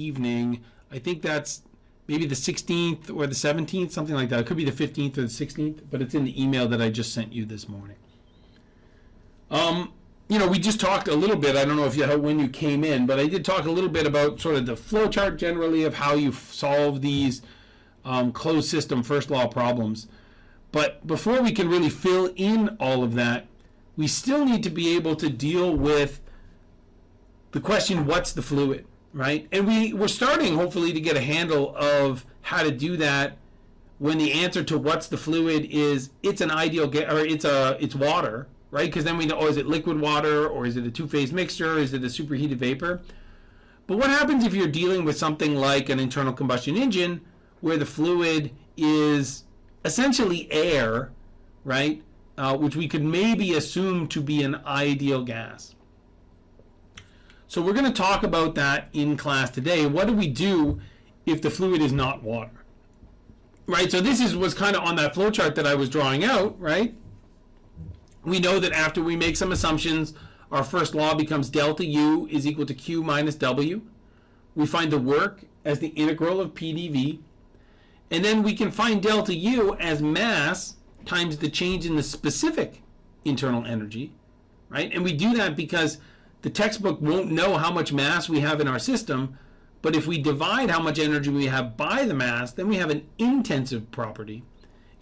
evening. I think that's maybe the 16th or the 17th, something like that. It could be the 15th or the 16th, but it's in the email that I just sent you this morning. We just talked a little bit. I don't know if when you came in, but I did talk a little bit about sort of the flow chart generally of how you solve these closed system first law problems. But before we can really fill in all of that, we still need to be able to deal with the question, what's the fluid, right? And we're starting hopefully to get a handle of how to do that when the answer to what's the fluid is it's an ideal or it's water, right? Because then we know, is it liquid water, or is it a two-phase mixture, or is it a superheated vapor? But what happens if you're dealing with something like an internal combustion engine where the fluid is essentially air, right? Which we could maybe assume to be an ideal gas. So we're going to talk about that in class today. What do we do if the fluid is not water? Right, so this was kind of on that flow chart that I was drawing out, right? We know that after we make some assumptions, our first law becomes delta U is equal to Q minus W. We find the work as the integral of PdV. And then we can find delta U as mass times the change in the specific internal energy, right? And we do that because the textbook won't know how much mass we have in our system, but if we divide how much energy we have by the mass, then we have an intensive property,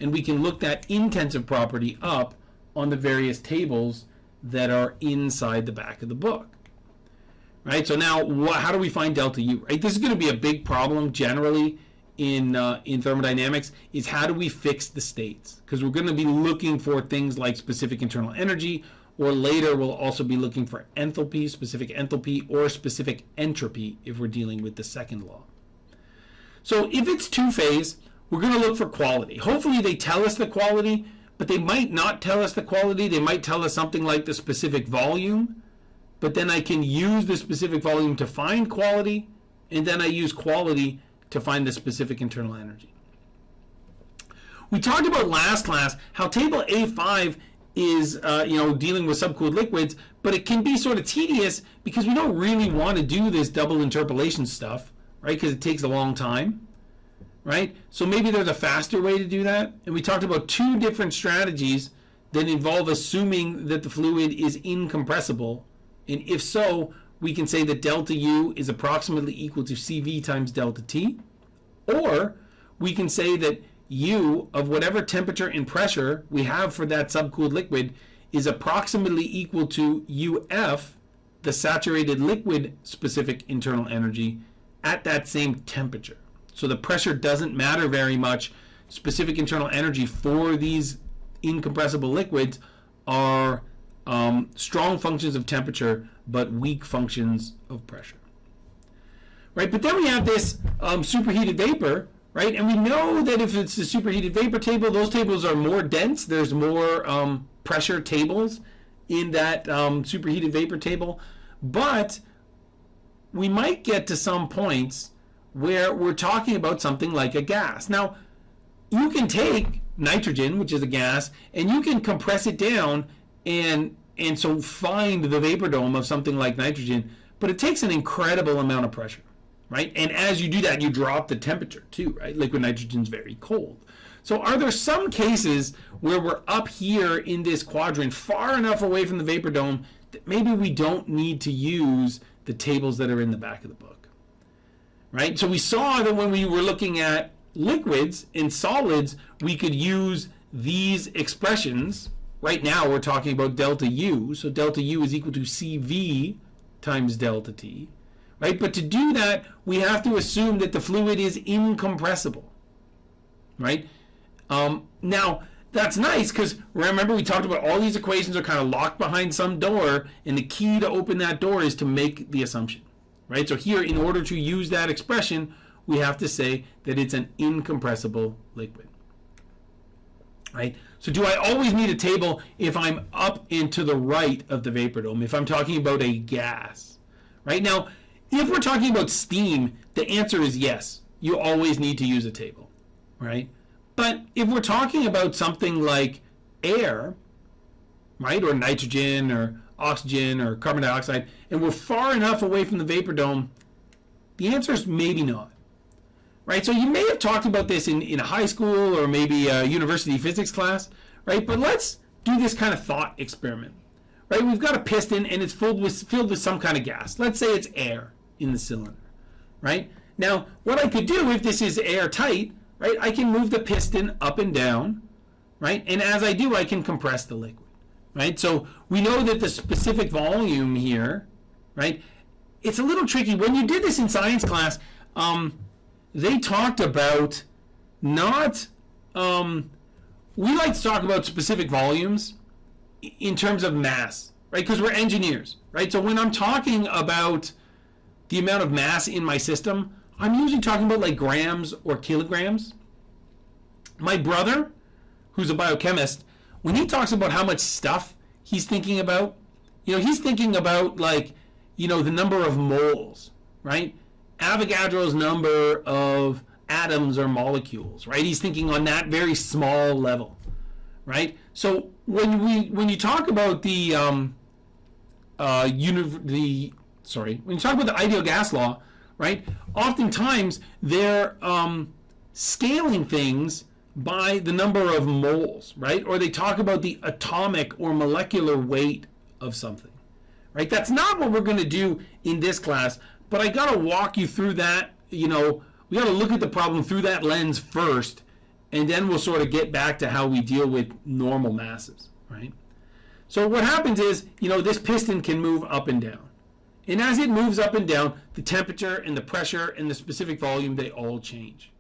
and we can look that intensive property up on the various tables that are inside the back of the book. Right? So now, how do we find delta U? Right? This is going to be a big problem generally in thermodynamics, is how do we fix the states? Because we're going to be looking for things like specific internal energy, or later we'll also be looking for enthalpy, specific enthalpy, or specific entropy if we're dealing with the second law. So if it's two-phase, we're going to look for quality. Hopefully they tell us the quality, but they might not tell us the quality. They might tell us something like the specific volume, but then I can use the specific volume to find quality, and then I use quality to find the specific internal energy. We talked about last class how table A5 is dealing with subcooled liquids, but it can be sort of tedious because we don't really want to do this double interpolation stuff, right? Because it takes a long time, right? So maybe there's a faster way to do that. And we talked about two different strategies that involve assuming that the fluid is incompressible. And if so, we can say that delta U is approximately equal to CV times delta T. Or we can say that U of whatever temperature and pressure we have for that subcooled liquid is approximately equal to UF, the saturated liquid specific internal energy, at that same temperature. So the pressure doesn't matter very much. Specific internal energy for these incompressible liquids are strong functions of temperature, but weak functions of pressure. Right? But then we have this superheated vapor, right? And we know that if it's a superheated vapor table, those tables are more dense. There's more pressure tables in that superheated vapor table. But we might get to some points where we're talking about something like a gas. Now, you can take nitrogen, which is a gas, and you can compress it down and so find the vapor dome of something like nitrogen, but it takes an incredible amount of pressure. Right? And as you do that, you drop the temperature too, right? Liquid nitrogen is very cold. So are there some cases where we're up here in this quadrant far enough away from the vapor dome that maybe we don't need to use the tables that are in the back of the book? Right? So we saw that when we were looking at liquids and solids, we could use these expressions. Right now we're talking about delta U. So delta U is equal to CV times delta T. Right? But to do that, we have to assume that the fluid is incompressible. Right? Now, that's nice because remember we talked about all these equations are kind of locked behind some door, and the key to open that door is to make the assumption. Right? So here, in order to use that expression, we have to say that it's an incompressible liquid. Right? So do I always need a table if I'm up and to the right of the vapor dome, if I'm talking about a gas? Right? Now, if we're talking about steam, the answer is yes. You always need to use a table, right? But if we're talking about something like air, right, or nitrogen or oxygen or carbon dioxide, and we're far enough away from the vapor dome, The answer is maybe not. Right? So you may have talked about this in a high school or maybe a university physics class, right? But let's do this kind of thought experiment. Right? We've got a piston and it's filled with some kind of gas. Let's say it's air in the cylinder. Right? Now, what I could do if this is airtight, right? I can move the piston up and down, right? And as I do, I can compress the liquid. Right? So we know that the specific volume here, right? It's a little tricky. When you did this in science class, they talked about not, we like to talk about specific volumes in terms of mass, right? Because we're engineers, right? So when I'm talking about the amount of mass in my system, I'm usually talking about like grams or kilograms. My brother, who's a biochemist, when he talks about how much stuff he's thinking about, he's thinking about like, the number of moles, right? Avogadro's number of atoms or molecules, right? He's thinking on that very small level, right? So when you talk about when you talk about the ideal gas law, right? Oftentimes they're scaling things by the number of moles, right? Or they talk about the atomic or molecular weight of something, right? That's not what we're going to do in this class. But I got to walk you through that, we got to look at the problem through that lens first, and then we'll sort of get back to how we deal with normal masses, right? So what happens is, this piston can move up and down. And as it moves up and down, the temperature and the pressure and the specific volume, they all change.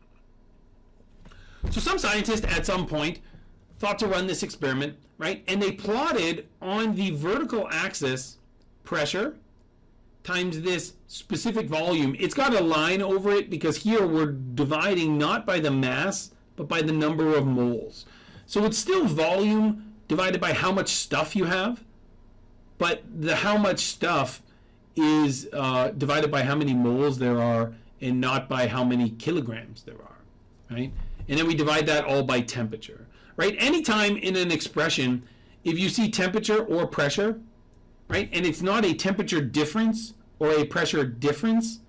So some scientists at some point thought to run this experiment, right? And they plotted on the vertical axis pressure times this specific volume. It's got a line over it because here we're dividing not by the mass, but by the number of moles. So it's still volume divided by how much stuff you have, but the how much stuff is divided by how many moles there are and not by how many kilograms there are, right? And then we divide that all by temperature, right? Anytime in an expression, if you see temperature or pressure, right, and it's not a temperature difference or a pressure difference,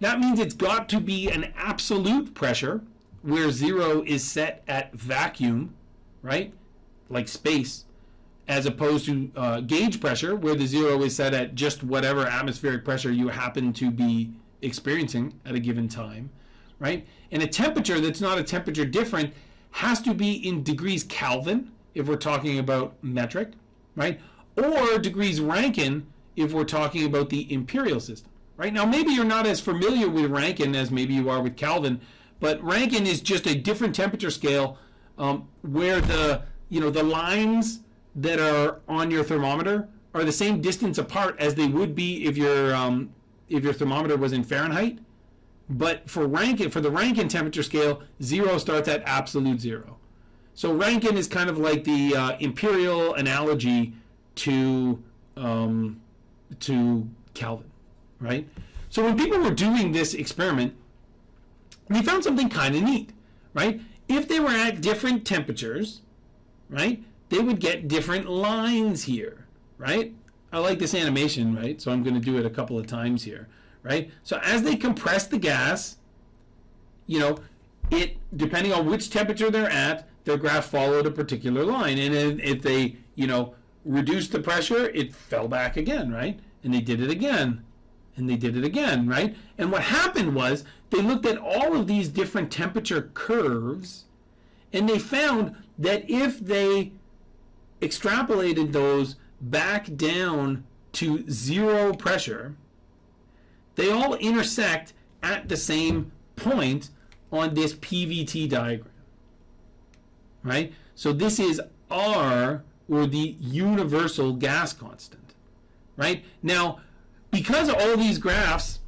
that means it's got to be an absolute pressure where 0 is set at vacuum, right, like space, as opposed to gauge pressure where the 0 is set at just whatever atmospheric pressure you happen to be experiencing at a given time, right? And a temperature that's not a temperature different has to be in degrees Kelvin if we're talking about metric, right? Or degrees Rankine if we're talking about the imperial system, right? Now, maybe you're not as familiar with Rankine as maybe you are with Kelvin, but Rankine is just a different temperature scale where the lines that are on your thermometer are the same distance apart as they would be if your thermometer was in Fahrenheit. But for the Rankine temperature scale, 0 starts at absolute 0. So Rankine is kind of like the imperial analogy to Kelvin, right? So when people were doing this experiment, they found something kind of neat, right? If they were at different temperatures, right, they would get different lines here, right? I like this animation, right? So I'm going to do it a couple of times here, right? So as they compress the gas, it, depending on which temperature they're at, their graph followed a particular line. And if they, reduced the pressure, it fell back again, right? And they did it again. And they did it again, right? And what happened was they looked at all of these different temperature curves, and they found that if they extrapolated those back down to 0 pressure, they all intersect at the same point on this PVT diagram, right? So this is R, or the universal gas constant, right? Now, because all these graphs,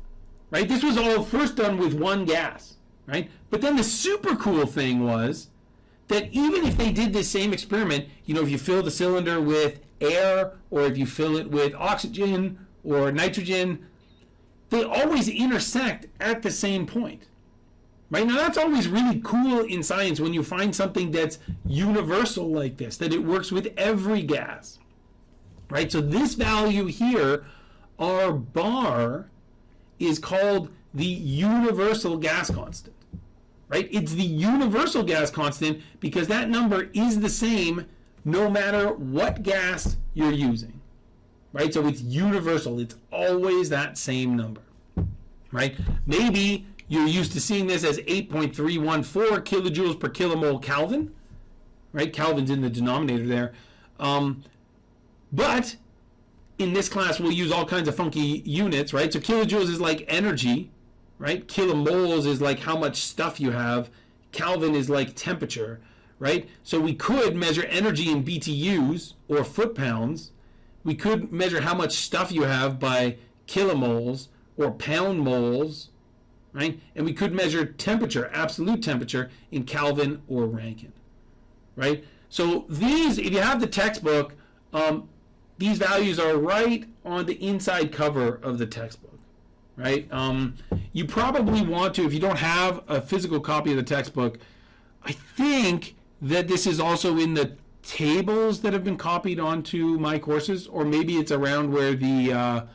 right, this was all first done with one gas, right? But then the super cool thing was that even if they did this same experiment, if you fill the cylinder with air or if you fill it with oxygen or nitrogen, they always intersect at the same point, right? Now, that's always really cool in science when you find something that's universal like this, that it works with every gas, right? So this value here, R bar, is called the universal gas constant, right? It's the universal gas constant because that number is the same no matter what gas you're using, right? So it's universal. It's always that same number, right? Maybe you're used to seeing this as 8.314 kilojoules per kilomole Kelvin, right? Kelvin's in the denominator there. But in this class, we'll use all kinds of funky units, right? So kilojoules is like energy, right? Kilomoles is like how much stuff you have. Kelvin is like temperature, right? So we could measure energy in BTUs or foot-pounds. We could measure how much stuff you have by kilomoles or pound moles, right? And we could measure temperature, absolute temperature, in Kelvin or Rankine, right? So these, if you have the textbook, these values are right on the inside cover of the textbook, right? You probably want to, if you don't have a physical copy of the textbook, I think that this is also in the tables that have been copied onto my courses, or maybe it's around where the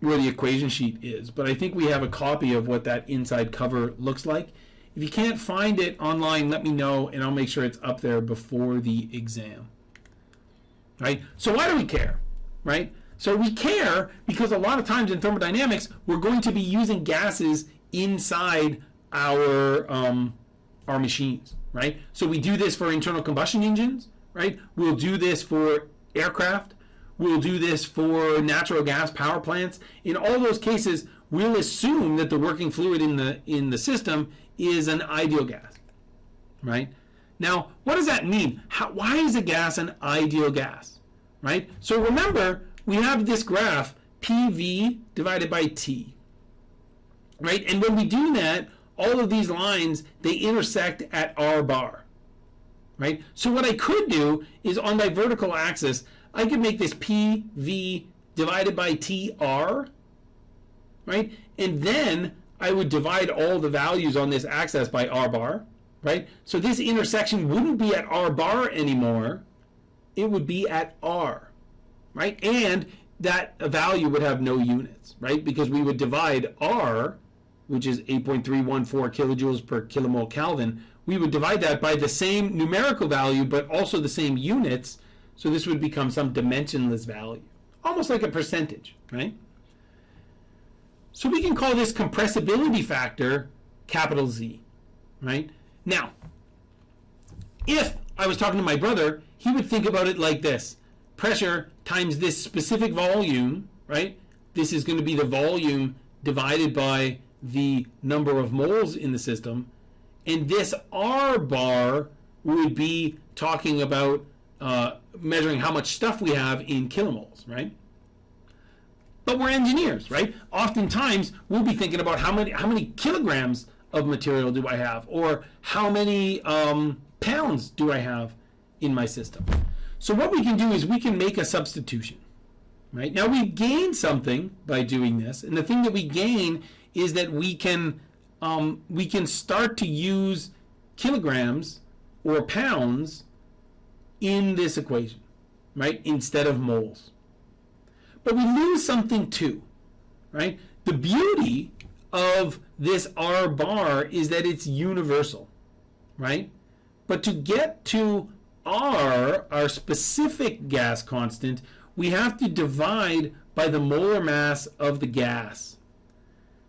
equation sheet is. But I think we have a copy of what that inside cover looks like. If you can't find it online, let me know, and I'll make sure it's up there before the exam. Right? So why do we care? Right? So we care because a lot of times in thermodynamics, we're going to be using gases inside our machines. Right? So we do this for internal combustion engines. Right? We'll do this for aircraft. We'll do this for natural gas power plants. In all those cases, we'll assume that the working fluid in the system is an ideal gas. Right? Now, what does that mean? Why is a gas an ideal gas, right? So remember, we have this graph, PV divided by T, right? And when we do that, all of these lines, they intersect at R bar, right? So what I could do is on my vertical axis, I could make this PV divided by TR, right? And then I would divide all the values on this axis by R bar, right? So this intersection wouldn't be at R bar anymore. It would be at R, right? And that value would have no units, right? Because we would divide R, which is 8.314 kilojoules per kilomole Kelvin, we would divide that by the same numerical value, but also the same units. So this would become some dimensionless value, almost like a percentage, right? So we can call this compressibility factor capital Z, right? Now, if I was talking to my brother, he would think about it like this. Pressure times this specific volume, right? This is going to be the volume divided by the number of moles in the system. And this R bar would be talking about measuring how much stuff we have in kilomoles, right? But we're engineers, right? Oftentimes, we'll be thinking about how many kilograms of material do I have, or how many pounds do I have in my system. So what we can do is we can make a substitution, right? Now we gain something by doing this, and the thing that we gain is that we can start to use kilograms or pounds in this equation, right? Instead of moles. But we lose something too, right? The beauty of this R bar is that it's universal, right? But to get to R, our specific gas constant, we have to divide by the molar mass of the gas.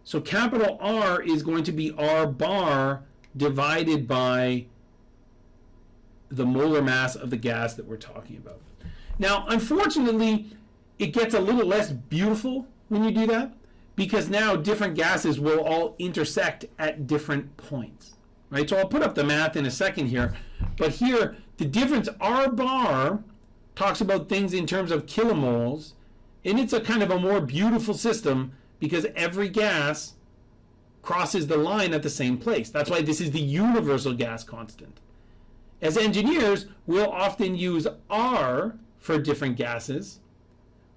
So capital R is going to be R bar divided by the molar mass of the gas that we're talking about. Now, unfortunately, it gets a little less beautiful when you do that, because now different gases will all intersect at different points, right? So I'll put up the math in a second here, but here the difference, R bar talks about things in terms of kilomoles, and it's a kind of a more beautiful system because every gas crosses the line at the same place. That's why this is the universal gas constant. As engineers, we'll often use R for different gases,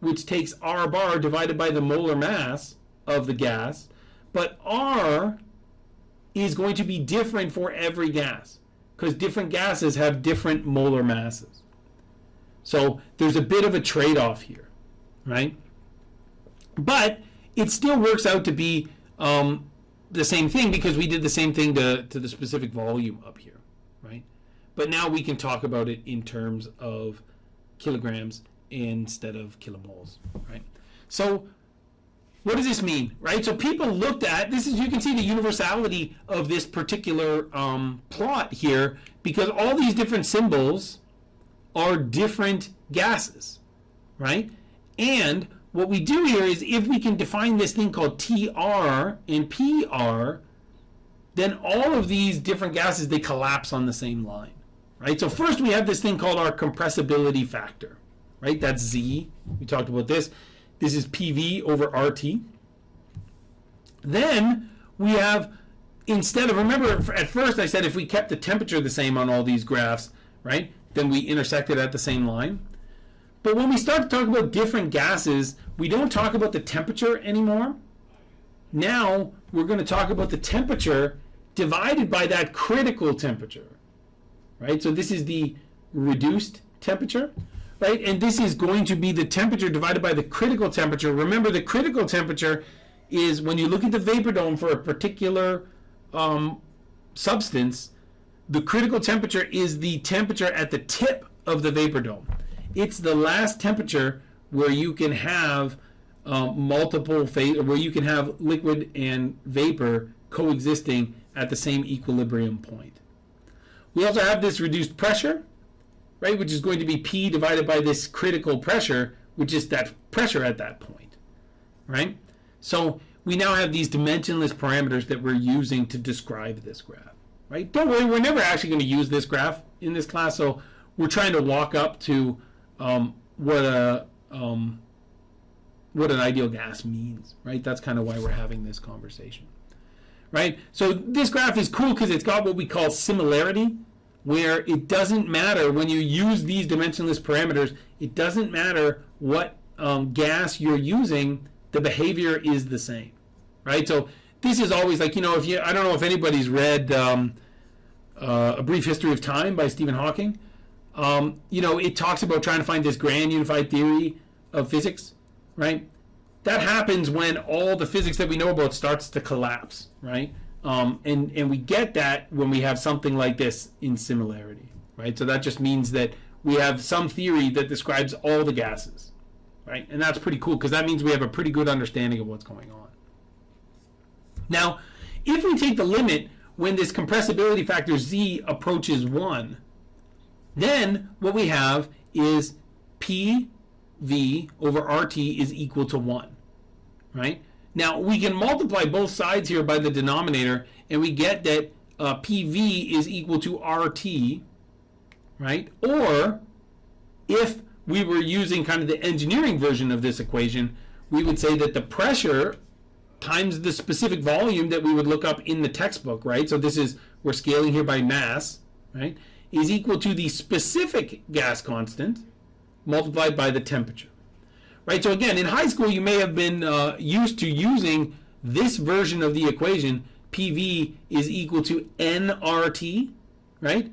which takes R bar divided by the molar mass of the gas, but R is going to be different for every gas because different gases have different molar masses. So there's a bit of a trade-off here, right? But it still works out to be the same thing because we did the same thing to the specific volume up here, right? But now we can talk about it in terms of kilograms instead of kilomoles, right? So what does this mean, right? So people looked at this, you can see the universality of this particular plot here, because all these different symbols are different gases, right? And what we do here is, if we can define this thing called TR and PR, then all of these different gases, they collapse on the same line, right? So first we have this thing called our compressibility factor, right? That's Z. We talked about this. This is PV over RT. Then we have, instead of, remember at first I said if we kept the temperature the same on all these graphs, right, then we intersected at the same line. But when we start to talk about different gases, we don't talk about the temperature anymore. Now we're going to talk about the temperature divided by that critical temperature, right? So this is the reduced temperature, right? And this is going to be the temperature divided by the critical temperature. Remember, the critical temperature is when you look at the vapor dome for a particular substance, the critical temperature is the temperature at the tip of the vapor dome. It's the last temperature where you can have multiple phase, where you can have liquid and vapor coexisting at the same equilibrium point. We also have this reduced pressure, right, which is going to be P divided by this critical pressure, which is that pressure at that point, right? So we now have these dimensionless parameters that we're using to describe this graph, right? Don't worry, we're never actually going to use this graph in this class, so we're trying to walk up to what an ideal gas means, right? That's kind of why we're having this conversation, right? So this graph is cool because it's got what we call similarity, where it doesn't matter when you use these dimensionless parameters, it doesn't matter what gas you're using, the behavior is the same, right? So this is always like, if you, I don't know if anybody's read A Brief History of Time by Stephen Hawking. It talks about trying to find this grand unified theory of physics, right? That happens when all the physics that we know about starts to collapse, right? And we get that when we have something like this in similarity, right? So that just means that we have some theory that describes all the gases, right? And that's pretty cool because that means we have a pretty good understanding of what's going on. Now, if we take the limit when this compressibility factor Z approaches 1, then what we have is PV over RT is equal to 1, right? Now, we can multiply both sides here by the denominator, and we get that PV is equal to RT, right? Or, if we were using kind of the engineering version of this equation, we would say that the pressure times the specific volume that we would look up in the textbook, right? So this is, we're scaling here by mass, right? Is equal to the specific gas constant multiplied by the temperature. Right, so again, in high school, you may have been used to using this version of the equation. PV is equal to nRT, right?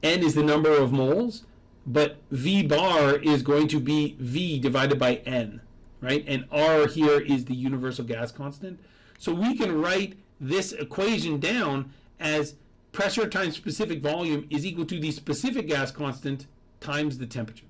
N is the number of moles, but V bar is going to be V divided by N, right? And R here is the universal gas constant. So we can write this equation down as pressure times specific volume is equal to the specific gas constant times the temperature,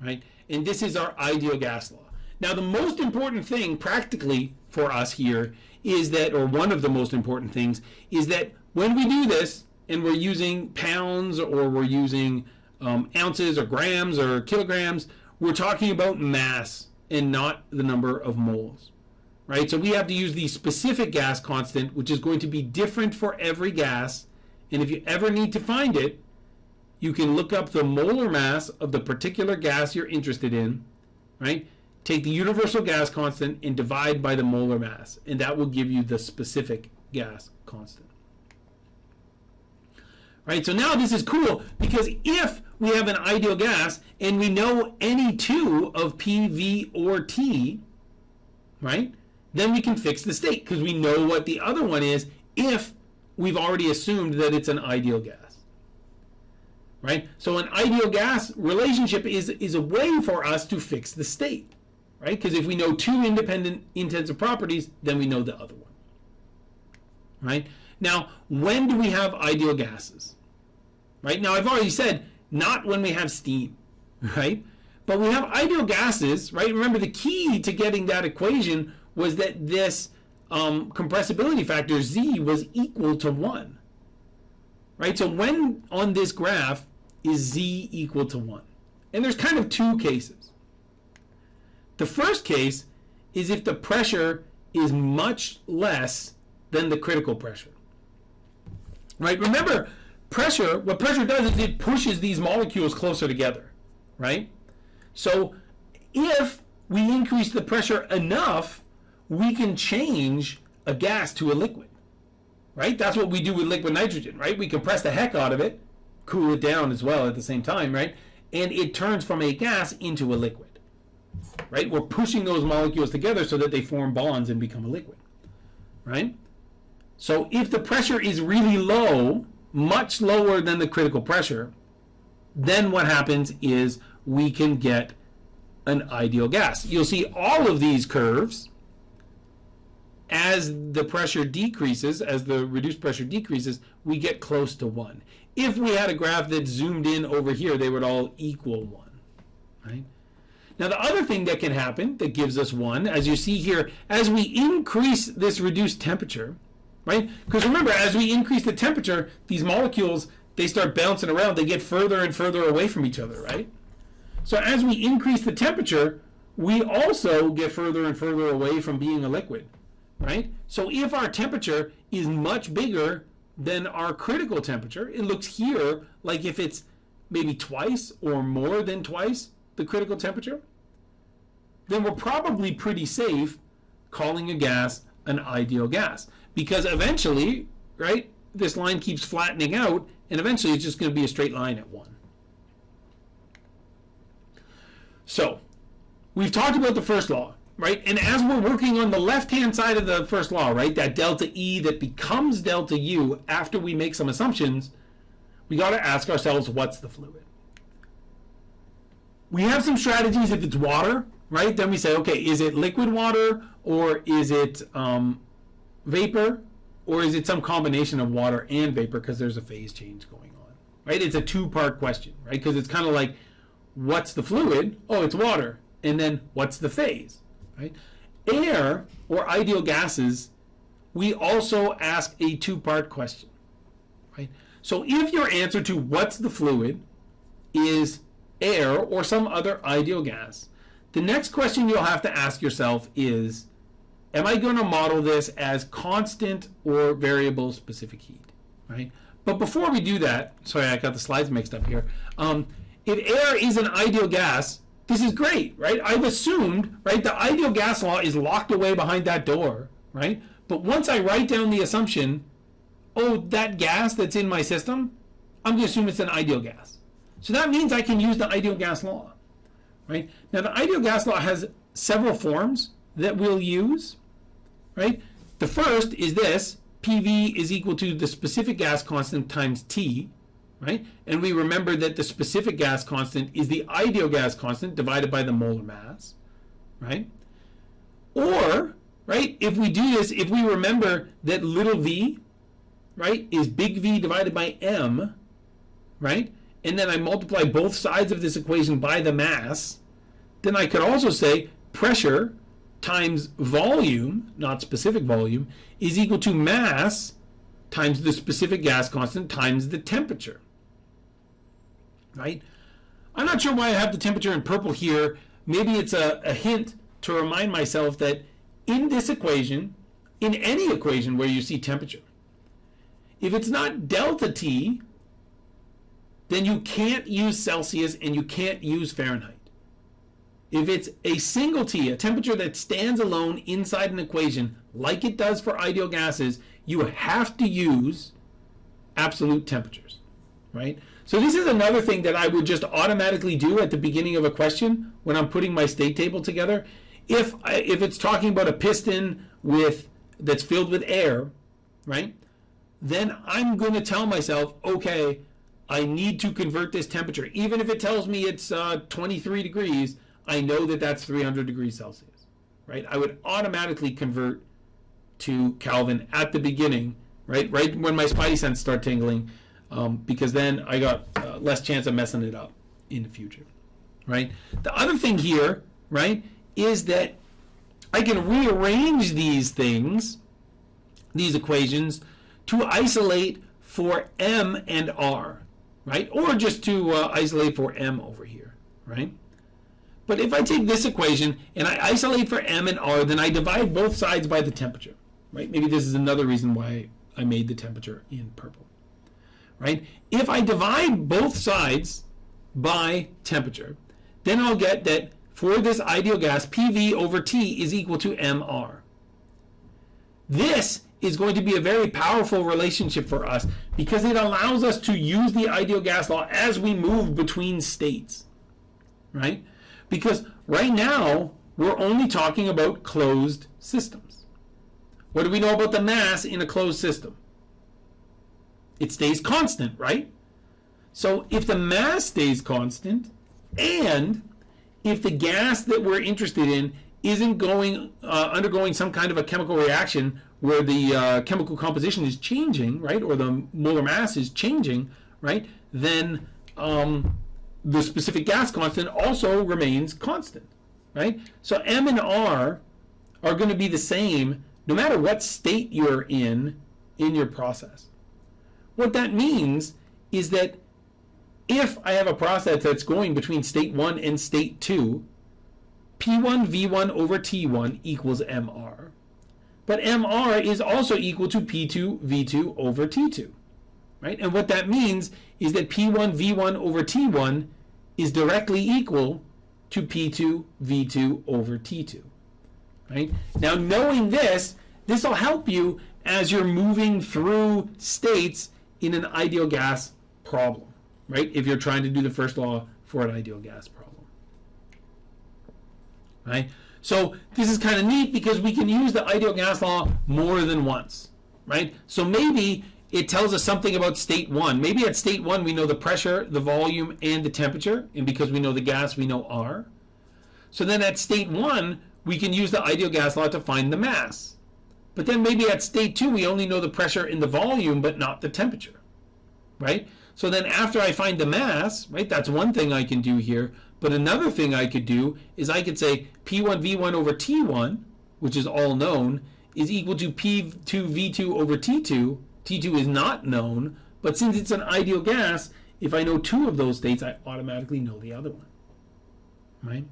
right? And this is our ideal gas law. Now, the most important thing practically for us here is that, or one of the most important things, is that when we do this and we're using pounds or we're using ounces or grams or kilograms, we're talking about mass and not the number of moles, right? So we have to use the specific gas constant, which is going to be different for every gas. And if you ever need to find it, you can look up the molar mass of the particular gas you're interested in, right? Take the universal gas constant and divide by the molar mass, and that will give you the specific gas constant. Right, so now this is cool because if we have an ideal gas and we know any two of P, V, or T, right, then we can fix the state because we know what the other one is if we've already assumed that it's an ideal gas. Right? So an ideal gas relationship is a way for us to fix the state. right? Because if we know two independent intensive properties, then we know the other one, right? Now, when do we have ideal gases? Right? Now, I've already said not when we have steam, right? But we have ideal gases, right? Remember, the key to getting that equation was that this compressibility factor, Z, was equal to 1, right? So when on this graph is Z equal to 1? And there's kind of two cases. The first case is if the pressure is much less than the critical pressure, right? Remember, pressure, what pressure does is it pushes these molecules closer together, right? So if we increase the pressure enough, we can change a gas to a liquid, right? That's what we do with liquid nitrogen, right? We compress the heck out of it, cool it down as well at the same time, right? And it turns from a gas into a liquid, right? We're pushing those molecules together so that they form bonds and become a liquid, right? So if the pressure is really low, much lower than the critical pressure, then what happens is we can get an ideal gas. You'll see all of these curves, as the pressure decreases, as the reduced pressure decreases, we get close to 1. If we had a graph that zoomed in over here, they would all equal 1, right? Now, the other thing that can happen that gives us 1, as you see here, as we increase this reduced temperature, right? Because remember, as we increase the temperature, these molecules, they start bouncing around. They get further and further away from each other, right? So as we increase the temperature, we also get further and further away from being a liquid, right? So if our temperature is much bigger than our critical temperature, it looks here like if it's maybe twice or more than twice the critical temperature, then we're probably pretty safe calling a gas an ideal gas. Because eventually, right, this line keeps flattening out, and eventually it's just going to be a straight line at 1. So, we've talked about the first law, right? And as we're working on the left-hand side of the first law, right, that delta E that becomes delta U after we make some assumptions, we got to ask ourselves, what's the fluid? We have some strategies if it's water, right? Then we say, okay, is it liquid water, or is it vapor, or is it some combination of water and vapor because there's a phase change going on, right? It's a two-part question, right? Because it's kind of like, what's the fluid? Oh, it's water. And then what's the phase, right? Air, or ideal gases, we also ask a two-part question, right? So if your answer to what's the fluid is air or some other ideal gas, the next question you'll have to ask yourself is, am I going to model this as constant or variable specific heat, right? But before we do that, sorry, I got the slides mixed up here. If air is an ideal gas, this is great, right? I've assumed, right, the ideal gas law is locked away behind that door, right? But once I write down the assumption, oh, that gas that's in my system, I'm going to assume it's an ideal gas. So that means I can use the ideal gas law, right? Now, the ideal gas law has several forms that we'll use, right? The first is this, PV is equal to the specific gas constant times T, right? And we remember that the specific gas constant is the ideal gas constant divided by the molar mass, right? Or, right, if we do this, if we remember that little v, right, is big V divided by M, right? And then I multiply both sides of this equation by the mass, then I could also say pressure times volume, not specific volume, is equal to mass times the specific gas constant times the temperature, right? I'm not sure why I have the temperature in purple here. Maybe it's a hint to remind myself that in this equation, in any equation where you see temperature, if it's not delta T, then you can't use Celsius and you can't use Fahrenheit. If it's a single T, a temperature that stands alone inside an equation, like it does for ideal gases, you have to use absolute temperatures, right? So this is another thing that I would just automatically do at the beginning of a question when I'm putting my state table together. If it's talking about a piston that's filled with air, right, then I'm going to tell myself, okay, I need to convert this temperature. Even if it tells me it's 23 degrees, I know that that's 300 degrees Celsius, right? I would automatically convert to Kelvin at the beginning, right when my spidey sense start tingling, because then I got less chance of messing it up in the future, right? The other thing here, right, is that I can rearrange these things, these equations, to isolate for M and R, right? Or just to isolate for M over here, right? But if I take this equation and I isolate for M and R, then I divide both sides by the temperature, right? Maybe this is another reason why I made the temperature in purple, right? If I divide both sides by temperature, then I'll get that for this ideal gas, PV over T is equal to MR. This is going to be a very powerful relationship for us because it allows us to use the ideal gas law as we move between states, right? Because right now, we're only talking about closed systems. What do we know about the mass in a closed system? It stays constant, right? So if the mass stays constant, and if the gas that we're interested in isn't undergoing some kind of a chemical reaction where the chemical composition is changing, right, or the molar mass is changing, right, then the specific gas constant also remains constant, right? So M and R are going to be the same no matter what state you're in your process. What that means is that if I have a process that's going between state 1 and state 2, P1 V1 over T1 equals MR. But MR is also equal to P2 V2 over T2, right? And what that means is that P1 V1 over T1 is directly equal to P2 V2 over T2, right? Now, knowing this will help you as you're moving through states in an ideal gas problem, right? If you're trying to do the first law for an ideal gas problem, right? So this is kind of neat because we can use the ideal gas law more than once, right? So maybe it tells us something about state 1. Maybe at state 1 we know the pressure, the volume, and the temperature, and because we know the gas, we know R. So then at state 1, we can use the ideal gas law to find the mass. But then maybe at state 2, we only know the pressure and the volume, but not the temperature, right? So then after I find the mass, right, that's one thing I can do here. But another thing I could do is I could say P1 V1 over T1, which is all known, is equal to P2 V2 over T2. T2 is not known, but since it's an ideal gas, if I know two of those states, I automatically know the other one, right?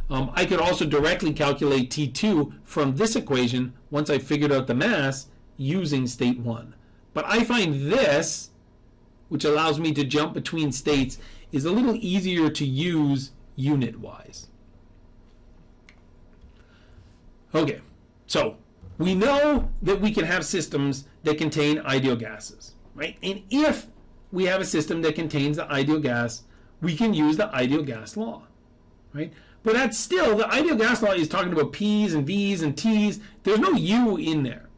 I could also directly calculate T2 from this equation once I figured out the mass using state 1. But I find this, which allows me to jump between states, is a little easier to use unit-wise. Okay, so we know that we can have systems that contain ideal gases, right? And if we have a system that contains the ideal gas, we can use the ideal gas law, right? But that's still, the ideal gas law is talking about P's and V's and T's. There's no U in there,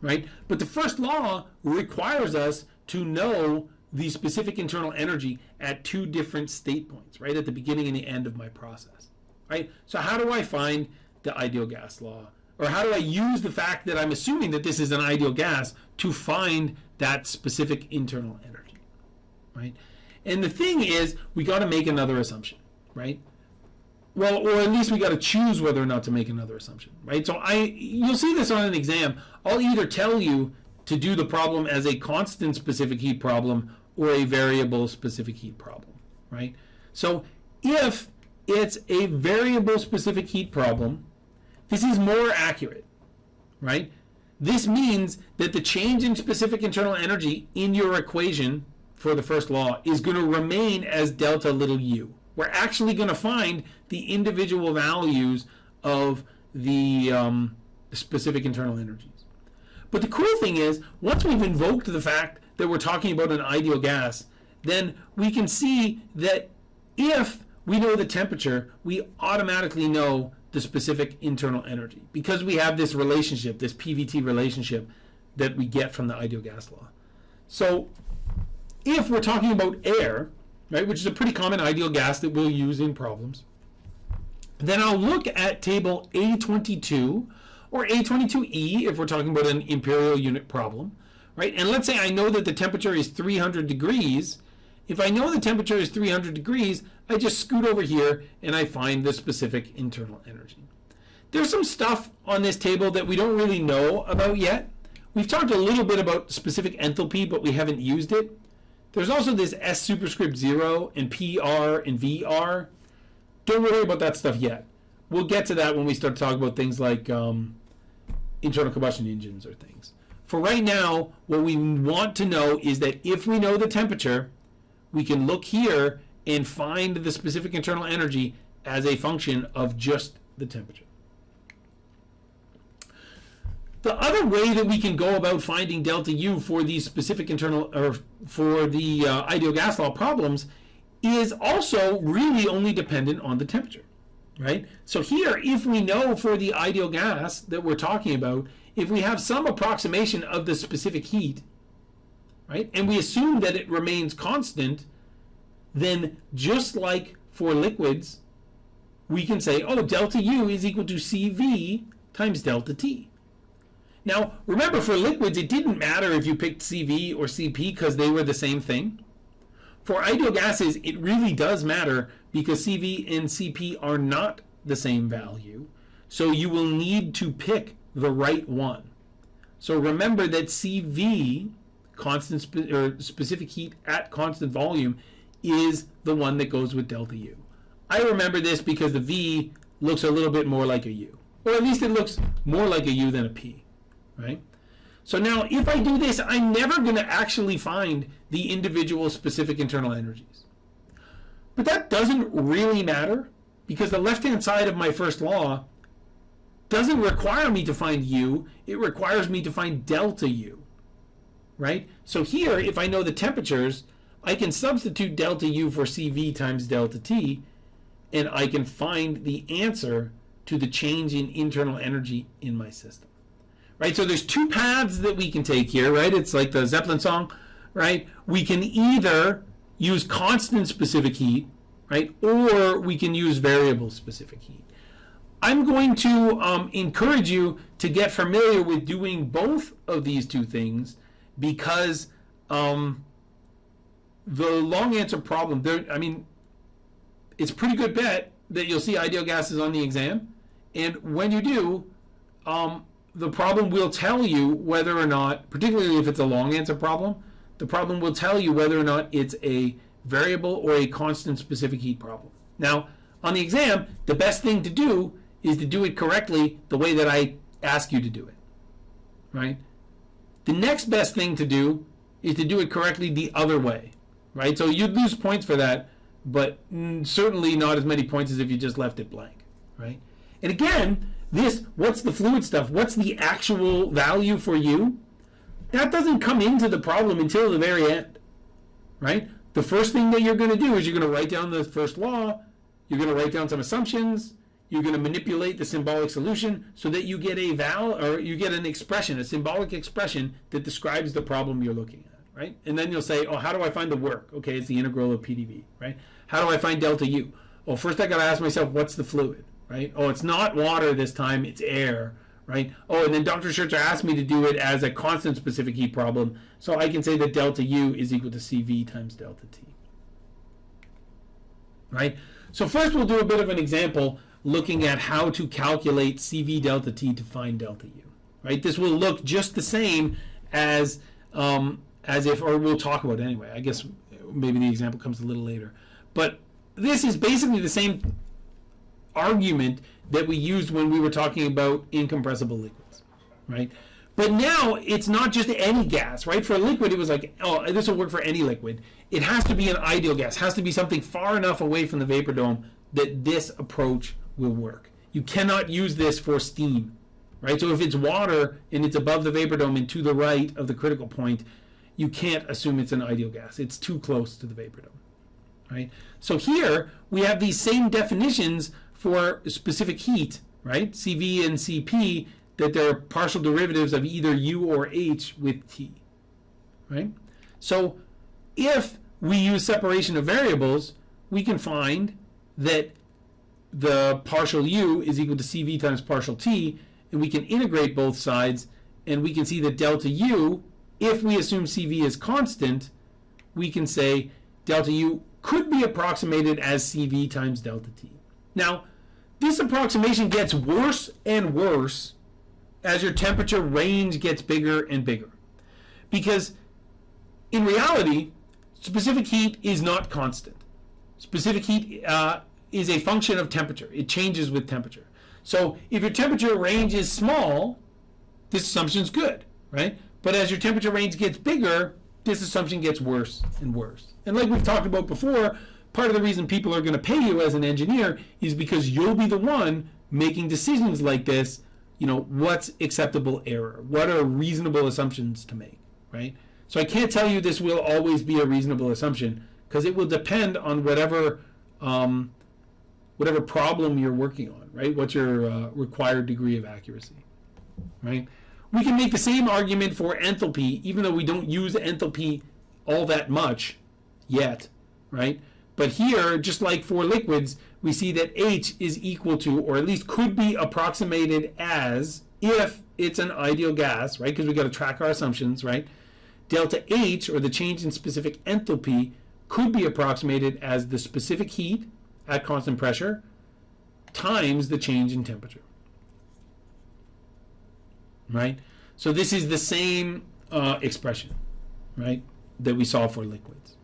right? But the first law requires us to know the specific internal energy at two different state points, right? At the beginning and the end of my process, right? So how do I find the ideal gas law? Or how do I use the fact that I'm assuming that this is an ideal gas to find that specific internal energy, right? And the thing is, we got to make another assumption, right? Well, or at least we got to choose whether or not to make another assumption, right? So you'll see this on an exam. I'll either tell you to do the problem as a constant specific heat problem or a variable specific heat problem, right? So if it's a variable specific heat problem, this is more accurate, right? This means that the change in specific internal energy in your equation for the first law is going to remain as delta little u. We're actually going to find the individual values of the specific internal energies. But the cool thing is, once we've invoked the fact that we're talking about an ideal gas, then we can see that if we know the temperature, we automatically know the specific internal energy because we have this relationship, this PVT relationship that we get from the ideal gas law. So if we're talking about air, right, which is a pretty common ideal gas that we'll use in problems, Then I'll look at table A22 or A22E if we're talking about an imperial unit problem, right? And let's say I know that the temperature is 300 degrees. If I know the temperature is 300 degrees, I just scoot over here and I find the specific internal energy. There's some stuff on this table that we don't really know about yet. We've talked a little bit about specific enthalpy, but we haven't used it. There's also this S superscript 0 and PR and VR. Don't worry about that stuff yet. We'll get to that when we start talking about things like internal combustion engines or things. For right now, what we want to know is that if we know the temperature, we can look here and find the specific internal energy as a function of just the temperature. The other way that we can go about finding delta U for these specific internal, or for the ideal gas law problems, is also really only dependent on the temperature, right? So here, if we know for the ideal gas that we're talking about, if we have some approximation of the specific heat, right, and we assume that it remains constant, then just like for liquids, we can say, oh, delta U is equal to CV times delta T. Now, remember, for liquids, it didn't matter if you picked CV or CP because they were the same thing. For ideal gases, it really does matter because CV and CP are not the same value. So you will need to pick the right one. So remember that CV, constant specific heat at constant volume, is the one that goes with delta U. I remember this because the V looks a little bit more like a U. Or at least it looks more like a U than a P. Right? So now, if I do this, I'm never going to actually find the individual specific internal energies. But that doesn't really matter because the left-hand side of my first law doesn't require me to find U. It requires me to find delta U. Right? So here, if I know the temperatures, I can substitute delta U for CV times delta T, and I can find the answer to the change in internal energy in my system. Right, so there's two paths that we can take here, right? It's like the Zeppelin song, right? We can either use constant specific heat, right? Or we can use variable specific heat. I'm going to encourage you to get familiar with doing both of these two things because the long answer problem, it's a pretty good bet that you'll see ideal gases on the exam. And when you do, the problem will tell you whether or not, particularly if it's a long answer problem, the problem will tell you whether or not it's a variable or a constant specific heat problem. Now, on the exam, the best thing to do is to do it correctly the way that I ask you to do it, right? The next best thing to do is to do it correctly the other way, right? So you'd lose points for that, but certainly not as many points as if you just left it blank, right? And again, this, what's the fluid stuff? What's the actual value for you? That doesn't come into the problem until the very end, right? The first thing that you're going to do is you're going to write down the first law. You're going to write down some assumptions. You're going to manipulate the symbolic solution so that you get you get an expression, a symbolic expression that describes the problem you're looking at, right? And then you'll say, oh, how do I find the work? Okay, it's the integral of PDV, right? How do I find delta U? Well, first I got to ask myself, what's the fluid? Right? Oh, it's not water this time, it's air, right? Oh, and then Dr. Scherzer asked me to do it as a constant specific heat problem, so I can say that delta U is equal to CV times delta T. Right? So first we'll do a bit of an example looking at how to calculate CV delta T to find delta U. Right? This will look just the same as if, or we'll talk about it anyway. I guess maybe the example comes a little later. But this is basically the same argument that we used when we were talking about incompressible liquids, right? But now it's not just any gas, right? For a liquid, it was like, oh, this will work for any liquid. It has to be an ideal gas. It has to be something far enough away from the vapor dome that this approach will work. You cannot use this for steam, right? So if it's water and it's above the vapor dome and to the right of the critical point, you can't assume it's an ideal gas. It's too close to the vapor dome, right? So here we have these same definitions for specific heat, right? CV and CP, that they're partial derivatives of either U or H with T, right? So if we use separation of variables, we can find that the partial u is equal to CV times partial t, and we can integrate both sides, and we can see that delta u, if we assume CV is constant, we can say delta u could be approximated as CV times delta t. Now, this approximation gets worse and worse as your temperature range gets bigger and bigger. Because in reality, specific heat is not constant. Specific heat is a function of temperature. It changes with temperature. So if your temperature range is small, this assumption is good, right? But as your temperature range gets bigger, this assumption gets worse and worse. And like we've talked about before, part of the reason people are going to pay you as an engineer is because you'll be the one making decisions like this. You know, what's acceptable error? What are reasonable assumptions to make, right? So I can't tell you this will always be a reasonable assumption because it will depend on whatever problem you're working on, right? What's your required degree of accuracy, right? We can make the same argument for enthalpy, even though we don't use enthalpy all that much yet, right? But here, just like for liquids, we see that H is equal to, or at least could be approximated as, if it's an ideal gas, right? Because we got to track our assumptions, right? Delta H, or the change in specific enthalpy, could be approximated as the specific heat at constant pressure times the change in temperature, right? So this is the same expression, right, that we saw for liquids.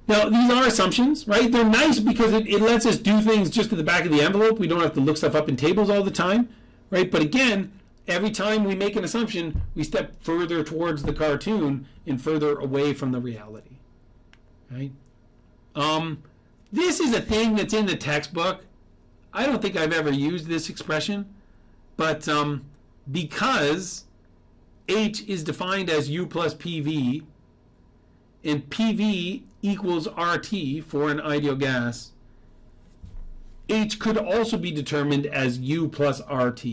Now, these are assumptions, right? They're nice because it lets us do things just at the back of the envelope. We don't have to look stuff up in tables all the time, right? But again, every time we make an assumption, we step further towards the cartoon and further away from the reality, right? This is a thing that's in the textbook. I don't think I've ever used this expression, but because H is defined as U plus PV, and PV equals RT for an ideal gas, H could also be determined as U plus RT.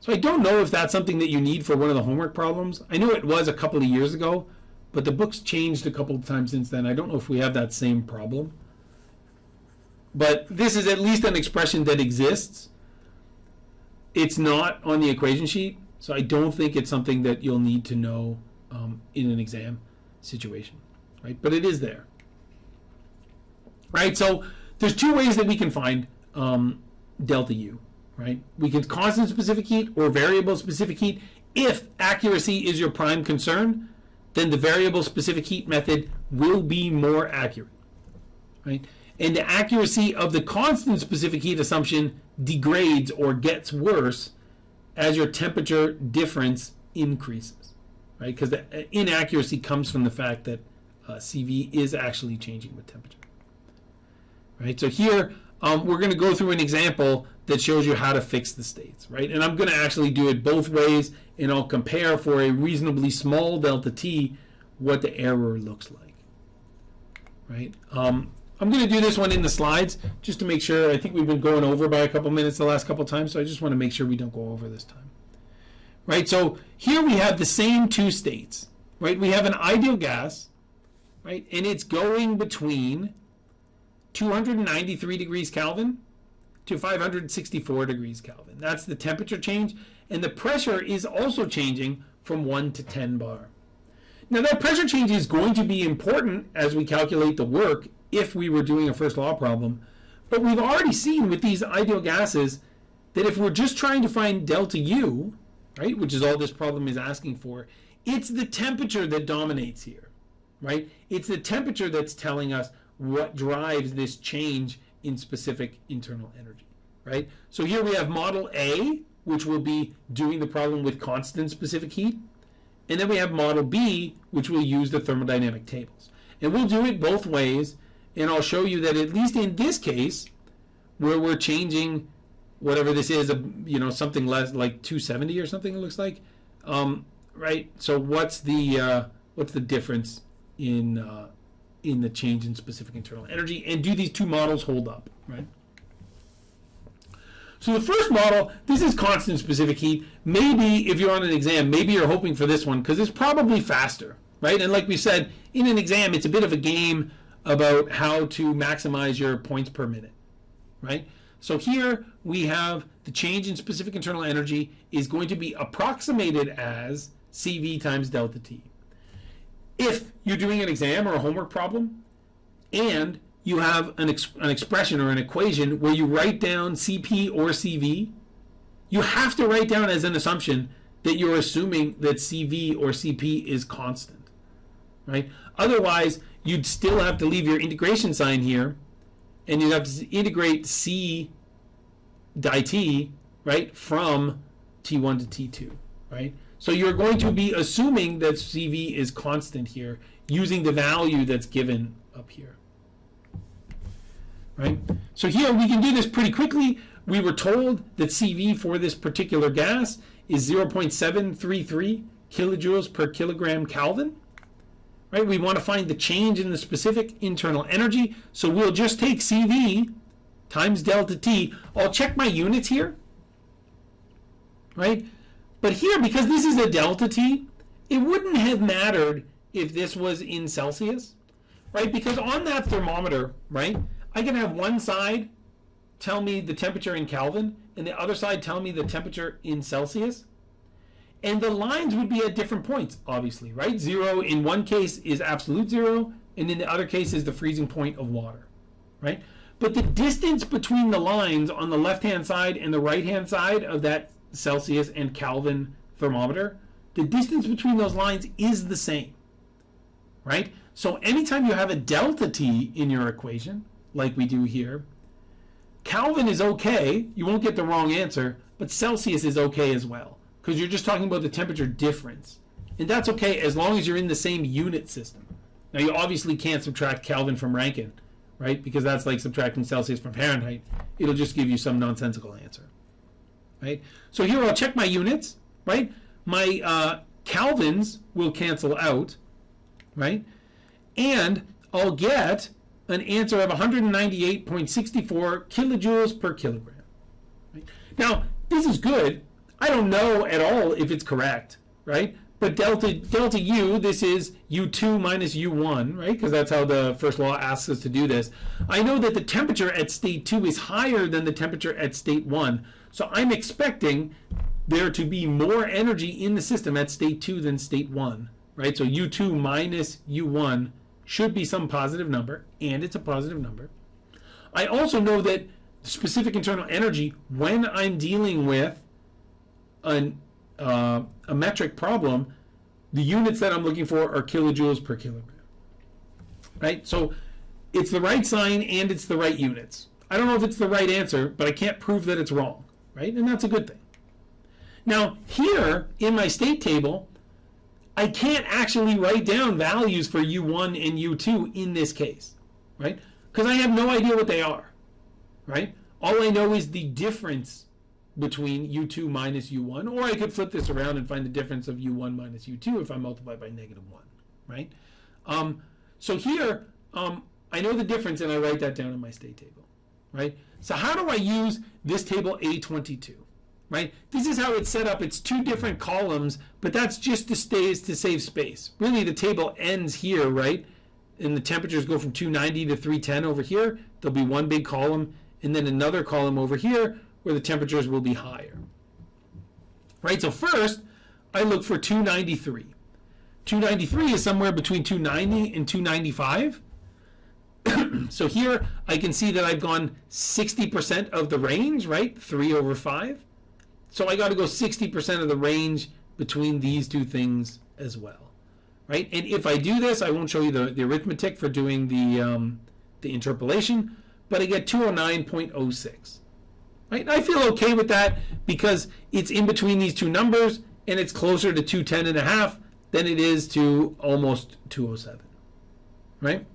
So I don't know if that's something that you need for one of the homework problems. I know it was a couple of years ago, but the book's changed a couple of times since then. I don't know if we have that same problem. But this is at least an expression that exists. It's not on the equation sheet, so I don't think it's something that you'll need to know in an exam situation, right? But it is there, right? So there's two ways that we can find delta U, right? We can constant specific heat or variable specific heat. If accuracy is your prime concern, then the variable specific heat method will be more accurate, right? And the accuracy of the constant specific heat assumption degrades or gets worse as your temperature difference increases, right? Because the inaccuracy comes from the fact that CV is actually changing with temperature, right? So here we're going to go through an example that shows you how to fix the states, right? And I'm going to actually do it both ways, and I'll compare for a reasonably small delta T what the error looks like, right? I'm going to do this one in the slides just to make sure. I think we've been going over by a couple minutes the last couple times, so I just want to make sure we don't go over this time. Right, so here we have the same two states, right? We have an ideal gas, right? And it's going between 293 degrees Kelvin to 564 degrees Kelvin. That's the temperature change, and the pressure is also changing from 1 to 10 bar. Now that pressure change is going to be important as we calculate the work if we were doing a first law problem, but we've already seen with these ideal gases that if we're just trying to find delta U, right, which is all this problem is asking for, it's the temperature that dominates here, right? It's the temperature that's telling us what drives this change in specific internal energy, right? So here we have model A, which will be doing the problem with constant specific heat, and then we have model B, which will use the thermodynamic tables. And we'll do it both ways, and I'll show you that at least in this case, where we're changing whatever this is, something less like 270 or something it looks like, right? So what's the difference in the change in specific internal energy, and do these two models hold up, right? So the first model, this is constant specific heat. Maybe if you're on an exam, maybe you're hoping for this one because it's probably faster, right? And like we said, in an exam, it's a bit of a game about how to maximize your points per minute, right? So here we have the change in specific internal energy is going to be approximated as CV times delta T. If you're doing an exam or a homework problem and you have an expression or an equation where you write down CP or CV, you have to write down as an assumption that you're assuming that CV or CP is constant, right? Otherwise, you'd still have to leave your integration sign here, and you'd have to integrate C di T, right, from T1 to T2, right? So you're going to be assuming that CV is constant here using the value that's given up here, right? So here we can do this pretty quickly. We were told that CV for this particular gas is 0.733 kilojoules per kilogram Kelvin, right? We want to find the change in the specific internal energy, so we'll just take CV times delta T. I'll check my units here, right? But here, because this is a delta T, it wouldn't have mattered if this was in Celsius, right? Because on that thermometer, right, I can have one side tell me the temperature in Kelvin and the other side tell me the temperature in Celsius. And the lines would be at different points, obviously, right? 0 in one case is absolute 0, and in the other case is the freezing point of water, right? But the distance between the lines on the left-hand side and the right-hand side of that Celsius and Kelvin thermometer, the distance between those lines is the same, right? So anytime you have a delta T in your equation, like we do here, Kelvin is okay, you won't get the wrong answer, but Celsius is okay as well, because you're just talking about the temperature difference. And that's okay as long as you're in the same unit system. Now, you obviously can't subtract Kelvin from Rankine, right? Because that's like subtracting Celsius from Fahrenheit. It'll just give you some nonsensical answer, right? So here I'll check my units, right? My Kelvins will cancel out, right? And I'll get an answer of 198.64 kilojoules per kilogram. Right? Now, this is good. I don't know at all if it's correct, right? But delta U, this is U2 minus U1, right? Because that's how the first law asks us to do this. I know that the temperature at state 2 is higher than the temperature at state 1. So I'm expecting there to be more energy in the system at state 2 than state 1, right? So U2 minus U1 should be some positive number, and it's a positive number. I also know that specific internal energy, when I'm dealing with a metric problem, the units that I'm looking for are kilojoules per kilogram, right? So it's the right sign and it's the right units. I don't know if it's the right answer, but I can't prove that it's wrong, right? And that's a good thing. Now, here in my state table, I can't actually write down values for U1 and U2 in this case, right? Because I have no idea what they are, right? All I know is the difference between U2 minus U1, or I could flip this around and find the difference of U1 minus U2 if I multiply by -1, right? So here, I know the difference and I write that down in my state table, right? So how do I use this table A22? Right? This is how it's set up. It's two different columns, but that's just to save space. Really, the table ends here, right? And the temperatures go from 290 to 310 over here. There'll be one big column, and then another column over here where the temperatures will be higher. Right? So first, I look for 293. 293 is somewhere between 290 and 295. So here, I can see that I've gone 60% of the range, right? 3 over 5. So I got to go 60% of the range between these two things as well, right? And if I do this, I won't show you the arithmetic for doing the interpolation, but I get 209.06, right? I feel okay with that because it's in between these two numbers, and it's closer to 210.5 than it is to almost 207, right?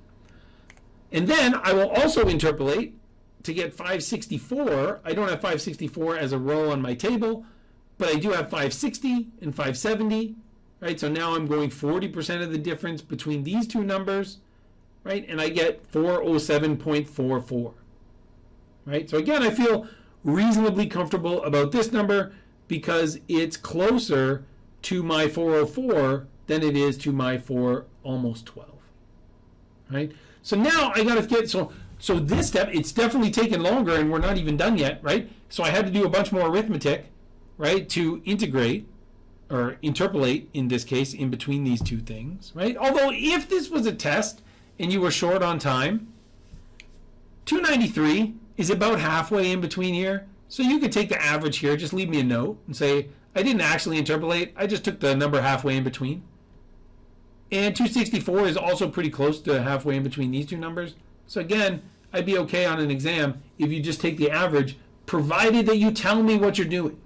And then I will also interpolate to get 564. I don't have 564 as a row on my table, but I do have 560 and 570, right? So now I'm going 40% of the difference between these two numbers, right? And I get 407.44, right? So again, I feel reasonably comfortable about this number because it's closer to my 404 than it is to my almost 12, right? So now I got to get, so this step, it's definitely taken longer and we're not even done yet, right? So I had to do a bunch more arithmetic, right, to integrate or interpolate, in this case, in between these two things, right? Although if this was a test and you were short on time, 293 is about halfway in between here. So you could take the average here, just leave me a note and say, I didn't actually interpolate, I just took the number halfway in between. And 264 is also pretty close to halfway in between these two numbers. So again, I'd be okay on an exam if you just take the average, provided that you tell me what you're doing,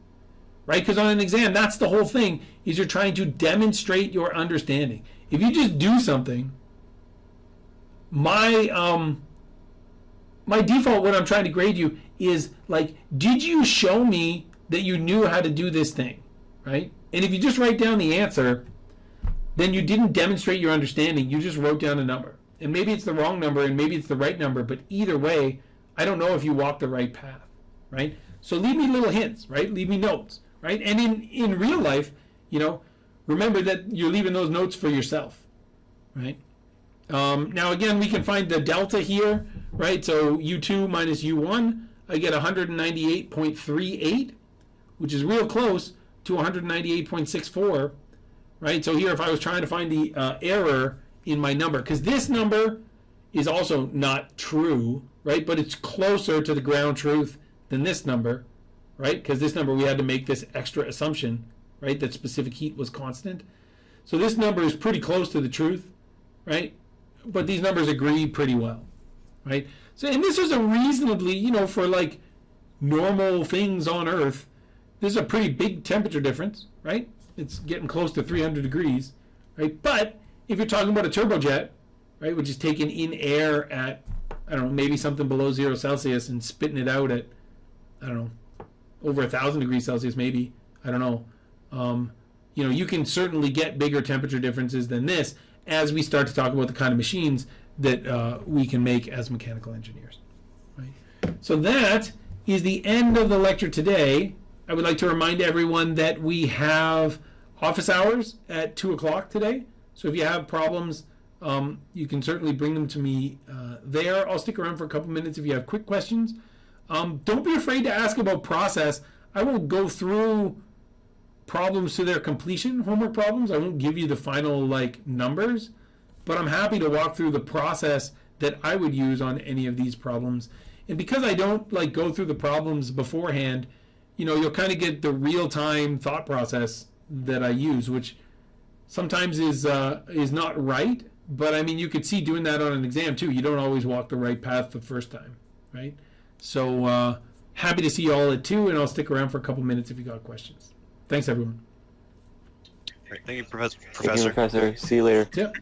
right? Because on an exam, that's the whole thing, is you're trying to demonstrate your understanding. If you just do something, my default when I'm trying to grade you is like, did you show me that you knew how to do this thing, right? And if you just write down the answer, then you didn't demonstrate your understanding. You just wrote down a number. And maybe it's the wrong number and maybe it's the right number, but either way, I don't know if you walked the right path, right? So leave me little hints, right? Leave me notes, right? And in real life, remember that you're leaving those notes for yourself, right? Now again, we can find the delta here, right? So U2 minus U1, I get 198.38, which is real close to 198.64, right? So here, if I was trying to find the error in my number, because this number is also not true, right? But it's closer to the ground truth than this number, right? Because this number, we had to make this extra assumption, right? That specific heat was constant. So this number is pretty close to the truth, right? But these numbers agree pretty well, right? So, and this is a reasonably, for like normal things on Earth, this is a pretty big temperature difference, right? It's getting close to 300 degrees, right? But if you're talking about a turbojet, right, which is taking in air at, I don't know, maybe something below 0 Celsius and spitting it out at, I don't know, over 1,000 degrees Celsius maybe, I don't know. You can certainly get bigger temperature differences than this as we start to talk about the kind of machines that we can make as mechanical engineers, right? So that is the end of the lecture today. I would like to remind everyone that we have office hours at 2 o'clock today. So if you have problems, you can certainly bring them to me there. I'll stick around for a couple minutes if you have quick questions. Don't be afraid to ask about process. I will go through problems to their completion, homework problems. I won't give you the final numbers, but I'm happy to walk through the process that I would use on any of these problems. And because I don't go through the problems beforehand, you'll kind of get the real-time thought process that I use, which sometimes is not right, but I mean, you could see doing that on an exam too. You don't always walk the right path the first time, right? So happy to see you all at 2, and I'll stick around for a couple minutes if you got questions. Thanks, everyone. Great. Thank you, Professor. Thank you, Professor. See you later. Yep.